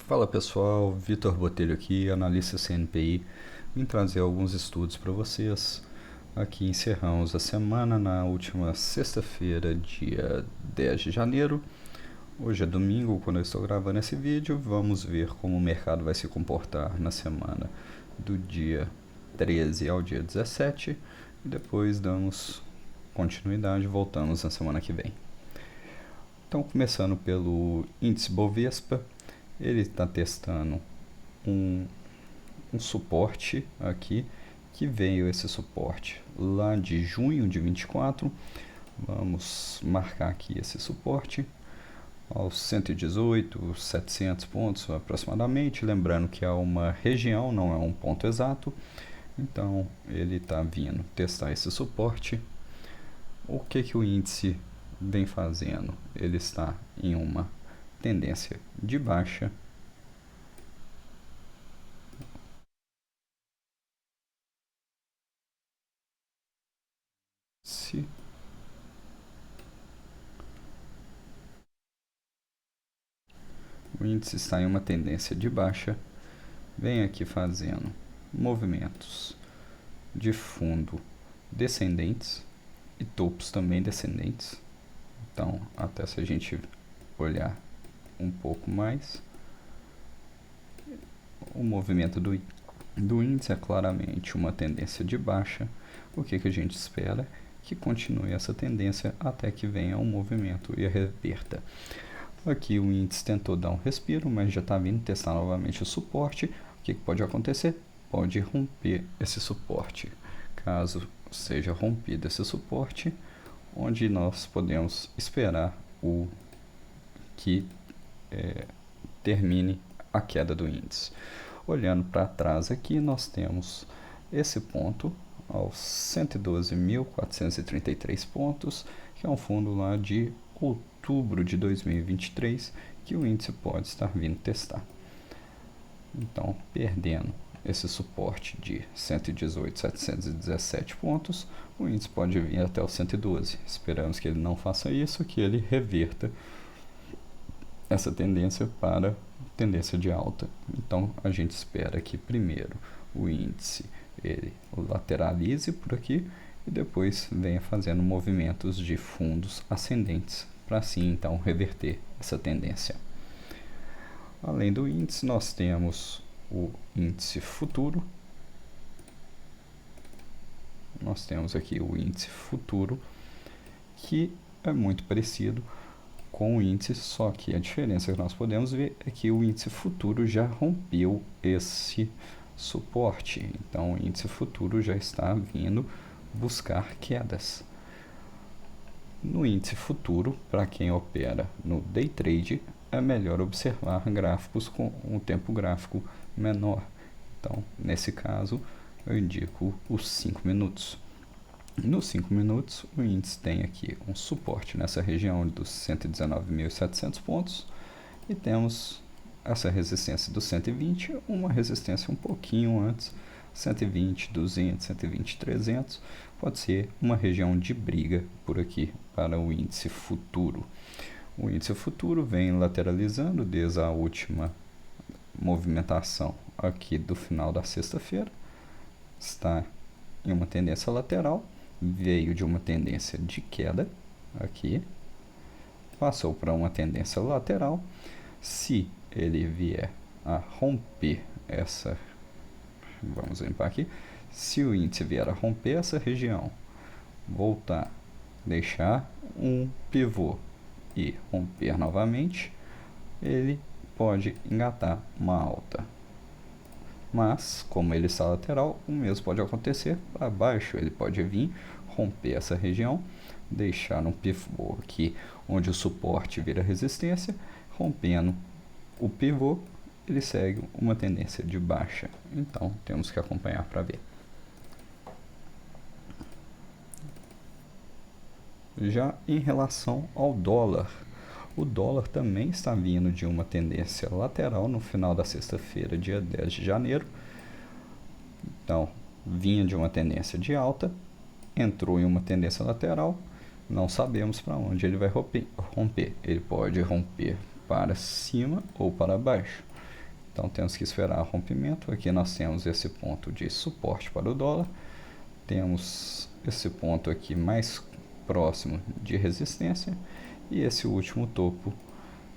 Fala pessoal, Vitor Botelho aqui, analista CNPI. Vim trazer alguns estudos para vocês. Aqui encerramos a semana na última sexta-feira, dia 10 de janeiro. Hoje é domingo, quando eu estou gravando esse vídeo. Vamos ver como o mercado vai se comportar na semana do dia 13 ao dia 17. E depois damos continuidade e voltamos na semana que vem. Então, começando pelo índice Bovespa, ele está testando um suporte aqui, que veio esse suporte lá de junho de 24. Vamos marcar aqui esse suporte aos 118, 700 pontos aproximadamente, lembrando que é uma região, não é um ponto exato. Então ele está vindo testar esse suporte. O que o índice vem fazendo? Ele está em uma tendência de baixa. O índice está em uma tendência de baixa, vem aqui fazendo movimentos de fundo descendentes e topos também descendentes. Então, até se a gente olhar um pouco mais, o movimento do índice é claramente uma tendência de baixa. O que a gente espera? Que continue essa tendência até que venha um movimento e reverta. Aqui o índice tentou dar um respiro, mas já está vindo testar novamente o suporte. O que pode acontecer? Pode romper esse suporte. Caso seja rompido esse suporte, onde nós podemos esperar o que termine a queda do índice. Olhando para trás aqui, nós temos esse ponto aos 112.433 pontos, que é um fundo lá de outubro de 2023, que o índice pode estar vindo testar. Então, perdendo esse suporte de 118.717 pontos, o índice pode vir até o 112. Esperamos que ele não faça isso, que ele reverta essa tendência para tendência de alta. Então, a gente espera que primeiro o índice ele lateralize por aqui e depois venha fazendo movimentos de fundos ascendentes para assim então reverter essa tendência. Além do índice, nós temos o índice futuro. Nós temos aqui o índice futuro, que é muito parecido com o índice, só que a diferença que nós podemos ver é que o índice futuro já rompeu esse suporte. Então o índice futuro já está vindo buscar quedas. No índice futuro, para quem opera no day trade, é melhor observar gráficos com um tempo gráfico menor. Então, nesse caso, eu indico os 5 minutos. Nos 5 minutos, o índice tem aqui um suporte nessa região dos 119.700 pontos e temos essa resistência dos 120, uma resistência um pouquinho antes, 120, 200, 120, 300, pode ser uma região de briga por aqui para o índice futuro. O índice futuro vem lateralizando desde a última movimentação aqui do final da sexta-feira, está em uma tendência lateral, veio de uma tendência de queda aqui, passou para uma tendência lateral. Se ele vier a romper essa, vamos limpar aqui, se o índice vier a romper essa região, voltar, deixar um pivô e romper novamente, ele pode engatar uma alta. Mas, como ele está lateral, o mesmo pode acontecer para baixo. Ele pode vir, romper essa região, deixar um pivô aqui onde o suporte vira resistência, rompendo o pivô, ele segue uma tendência de baixa. Então, temos que acompanhar para ver. Já em relação ao dólar, o dólar também está vindo de uma tendência lateral no final da sexta-feira, dia 10 de janeiro. Então, vinha de uma tendência de alta, entrou em uma tendência lateral, não sabemos para onde ele vai romper. Ele pode romper para cima ou para baixo. Então temos que esperar o rompimento. Aqui nós temos esse ponto de suporte para o dólar. Temos esse ponto aqui mais próximo de resistência. E esse último topo,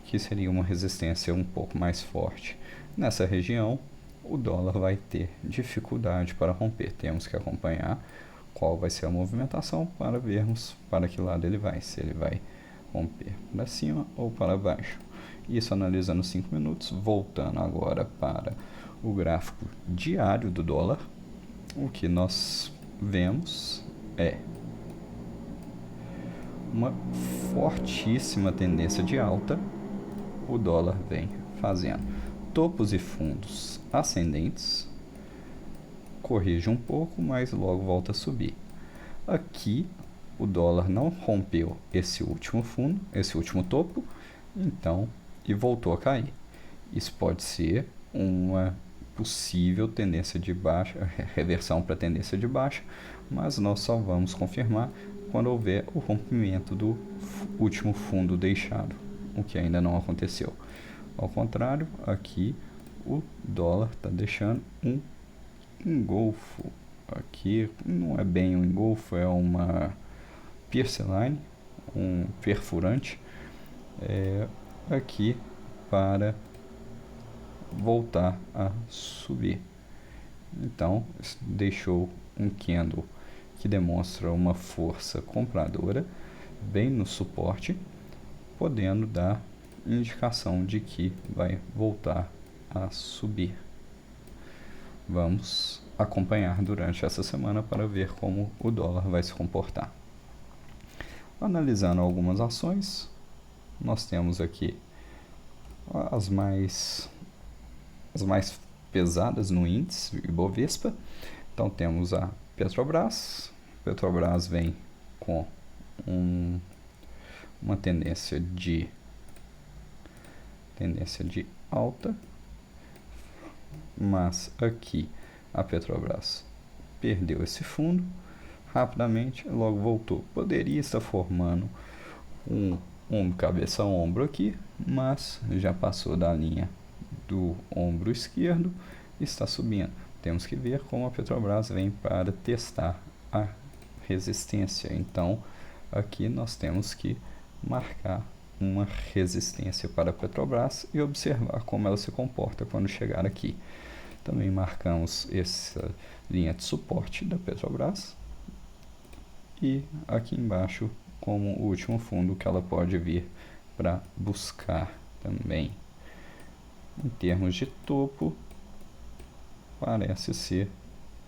que seria uma resistência um pouco mais forte. Nessa região, o dólar vai ter dificuldade para romper. Temos que acompanhar qual vai ser a movimentação para vermos para que lado ele vai. Se ele vai romper para cima ou para baixo. Isso analisando 5 minutos. Voltando agora para o gráfico diário do dólar, o que nós vemos é uma fortíssima tendência de alta. O dólar vem fazendo topos e fundos ascendentes, corrige um pouco, mas logo volta a subir. Aqui o dólar não rompeu esse último fundo, esse último topo, então, e voltou a cair. Isso pode ser uma possível tendência de baixa, reversão para tendência de baixa, mas nós só vamos confirmar quando houver o rompimento do último fundo deixado, o que ainda não aconteceu. Ao contrário, aqui o dólar está deixando um engolfo. Aqui não é bem um engolfo, é uma pierce line, um perfurante, aqui para voltar a subir. Então deixou um candle que demonstra uma força compradora bem no suporte, podendo dar indicação de que vai voltar a subir. Vamos acompanhar durante essa semana para ver como o dólar vai se comportar. Analisando algumas ações, nós temos aqui as mais pesadas no índice Ibovespa. Então temos a Petrobras. Petrobras vem com uma tendência de alta, mas aqui a Petrobras perdeu esse fundo rapidamente, logo voltou. Poderia estar formando um ombro cabeça ombro aqui, mas já passou da linha do ombro esquerdo e está subindo. Temos que ver como a Petrobras vem para testar a resistência. Então aqui nós temos que marcar uma resistência para a Petrobras e observar como ela se comporta quando chegar aqui. Também marcamos essa linha de suporte da Petrobras e aqui embaixo como o último fundo que ela pode vir para buscar também. Em termos de topo, parece ser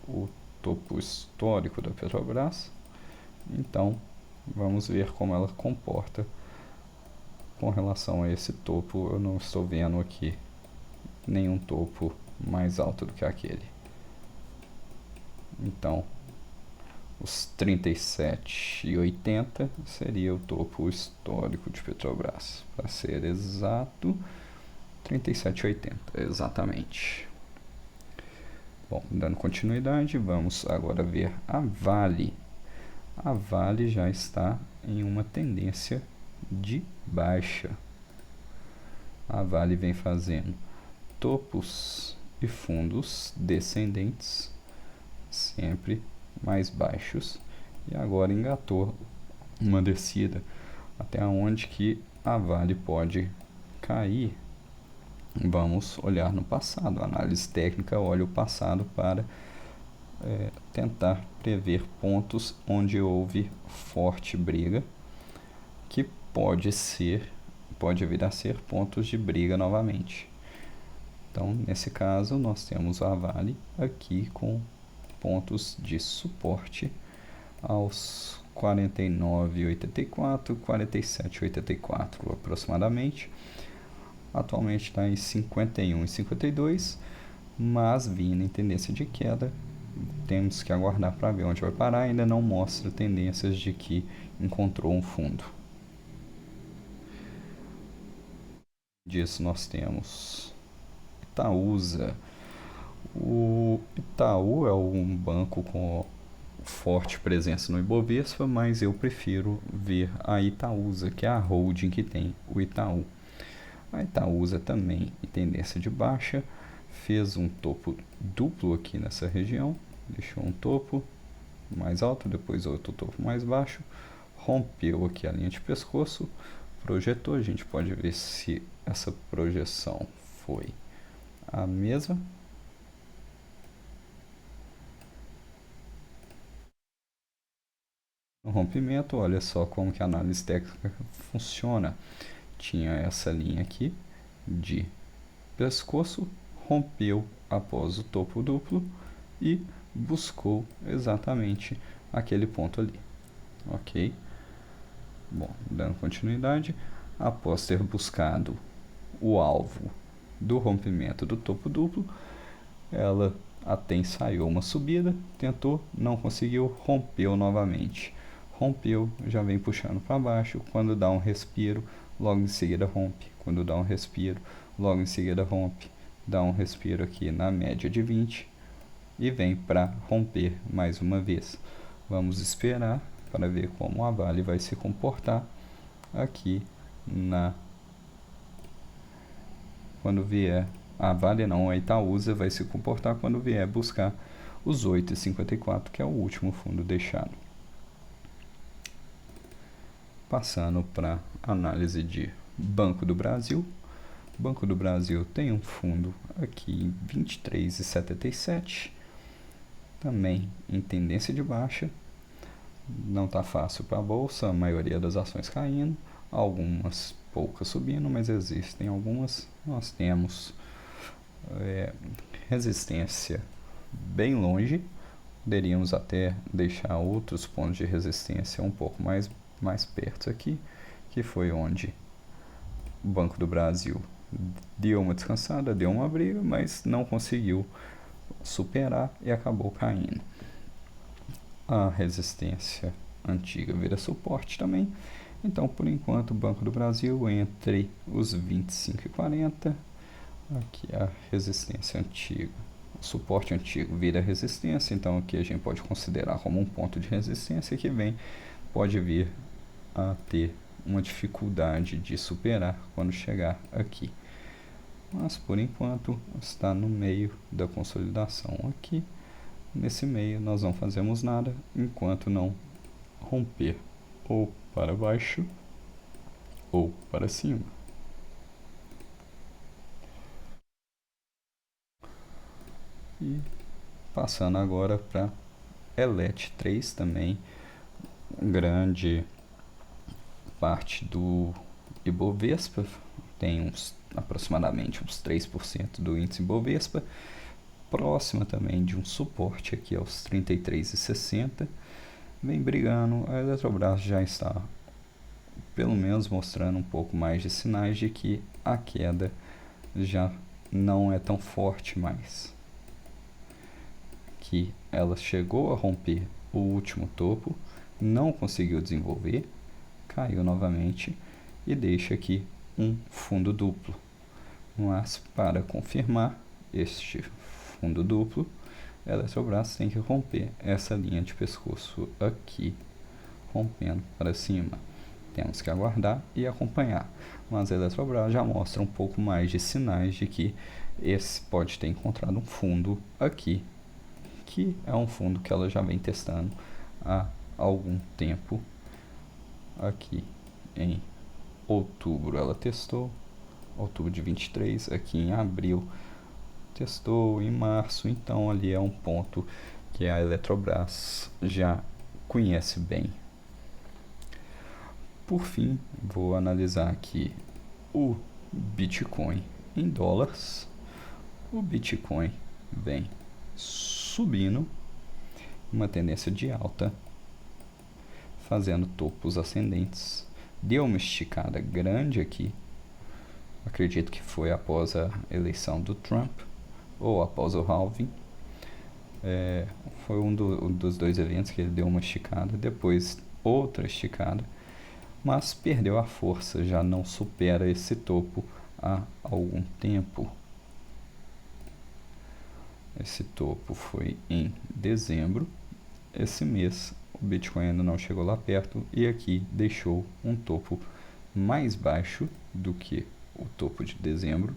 o topo histórico da Petrobras. Então vamos ver como ela comporta com relação a esse topo. Eu não estou vendo aqui nenhum topo mais alto do que aquele. Então os 37,80 seria o topo histórico de Petrobras, para ser exato, 37,80 exatamente. Bom, dando continuidade, vamos agora ver a Vale. A Vale já está em uma tendência de baixa. A Vale vem fazendo topos e fundos descendentes, sempre mais baixos, e agora engatou uma descida até onde que a Vale pode cair. Vamos olhar no passado. A análise técnica olha o passado para tentar prever pontos onde houve forte briga, que pode vir a ser pontos de briga novamente. Então, nesse caso, nós temos a Vale aqui com pontos de suporte aos 49,84, 47,84 aproximadamente. Atualmente está em 51,52, mas vindo em tendência de queda. Temos que aguardar para ver onde vai parar. Ainda não mostra tendências de que encontrou um fundo. Disso nós temos Itaúsa. O Itaú é um banco com forte presença no Ibovespa, mas eu prefiro ver a Itaúsa, que é a holding que tem o Itaú. A Itaúsa também em tendência de baixa, fez um topo duplo aqui nessa região, deixou um topo mais alto, depois outro topo mais baixo, rompeu aqui a linha de pescoço, projetou. A gente pode ver se essa projeção foi a mesma. No rompimento, olha só como que a análise técnica funciona. Tinha essa linha aqui de pescoço, rompeu após o topo duplo e buscou exatamente aquele ponto ali, ok? Bom, dando continuidade, após ter buscado o alvo do rompimento do topo duplo, ela até ensaiou uma subida, tentou, não conseguiu, rompeu novamente. Rompeu, já vem puxando para baixo, quando dá um respiro, logo em seguida rompe. Quando dá um respiro, logo em seguida rompe. Dá um respiro aqui na média de 20 e vem para romper mais uma vez. Vamos esperar para ver como a Vale vai se comportar aqui quando vier. A Vale não, a Itaúsa vai se comportar quando vier buscar os 8,54, que é o último fundo deixado. Passando para análise de Banco do Brasil. Banco do Brasil tem um fundo aqui em 23,77, também em tendência de baixa. Não está fácil para a bolsa, a maioria das ações caindo, algumas poucas subindo, mas existem algumas. Nós temos resistência bem longe, poderíamos até deixar outros pontos de resistência um pouco mais perto aqui, que foi onde o Banco do Brasil deu uma descansada, deu uma briga, mas não conseguiu superar e acabou caindo. A resistência antiga vira suporte também. Então, por enquanto, o Banco do Brasil entre os 25,40. Aqui a resistência antiga, o suporte antigo vira resistência. Então, aqui a gente pode considerar como um ponto de resistência que pode vir a ter uma dificuldade de superar quando chegar aqui. Mas, por enquanto, está no meio da consolidação aqui. Nesse meio, nós não fazemos nada enquanto não romper ou para baixo ou para cima. E passando agora para ELET3 também, grande parte do Ibovespa, tem aproximadamente uns 3% do índice Ibovespa, próxima também de um suporte aqui aos 33,60, vem brigando. A Eletrobras já está pelo menos mostrando um pouco mais de sinais de que a queda já não é tão forte mais, que ela chegou a romper o último topo, não conseguiu desenvolver, caiu novamente e deixa aqui um fundo duplo. Mas para confirmar este fundo duplo, a Eletrobras tem que romper essa linha de pescoço aqui, rompendo para cima. Temos que aguardar e acompanhar, mas a Eletrobras já mostra um pouco mais de sinais de que esse pode ter encontrado um fundo aqui, que é um fundo que ela já vem testando há algum tempo. Aqui em outubro ela testou, outubro de 23, aqui em abril testou, em março. Então ali é um ponto que a Eletrobras já conhece bem. Por fim, vou analisar aqui o Bitcoin em dólares. O Bitcoin vem subindo, uma tendência de alta, fazendo topos ascendentes. Deu uma esticada grande aqui, acredito que foi após a eleição do Trump ou após o halving. Foi um dos dois eventos que ele deu uma esticada, depois outra esticada, mas perdeu a força, já não supera esse topo há algum tempo. Esse topo foi em dezembro. Esse mês o Bitcoin ainda não chegou lá perto e aqui deixou um topo mais baixo do que o topo de dezembro.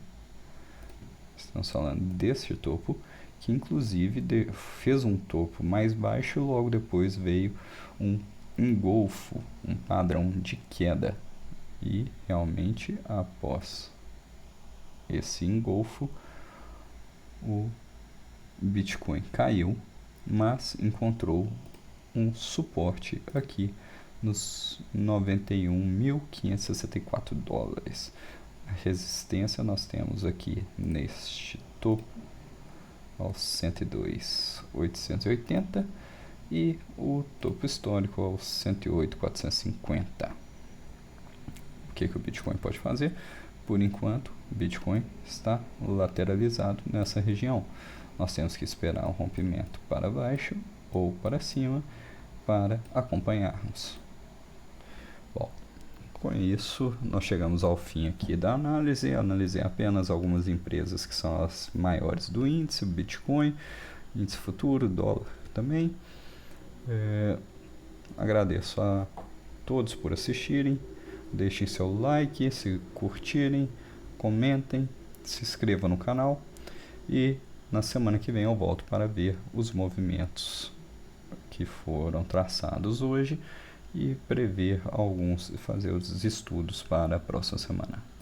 Estamos falando deste topo, que inclusive fez um topo mais baixo e logo depois veio um engolfo, um padrão de queda. E realmente após esse engolfo, o Bitcoin caiu, mas encontrou um suporte aqui nos 91.564 dólares. A resistência nós temos aqui neste topo aos 102.880 e o topo histórico aos 108.450. O que o Bitcoin pode fazer? Por enquanto, o Bitcoin está lateralizado nessa região. Nós temos que esperar um rompimento para baixo ou para cima para acompanharmos. Bom, com isso nós chegamos ao fim aqui da análise. Analisei apenas algumas empresas que são as maiores do índice, Bitcoin, índice futuro, dólar também. Agradeço a todos por assistirem. Deixem seu like, se curtirem, comentem, se inscrevam no canal e na semana que vem eu volto para ver os movimentos que foram traçados hoje e prever alguns, fazer os estudos para a próxima semana.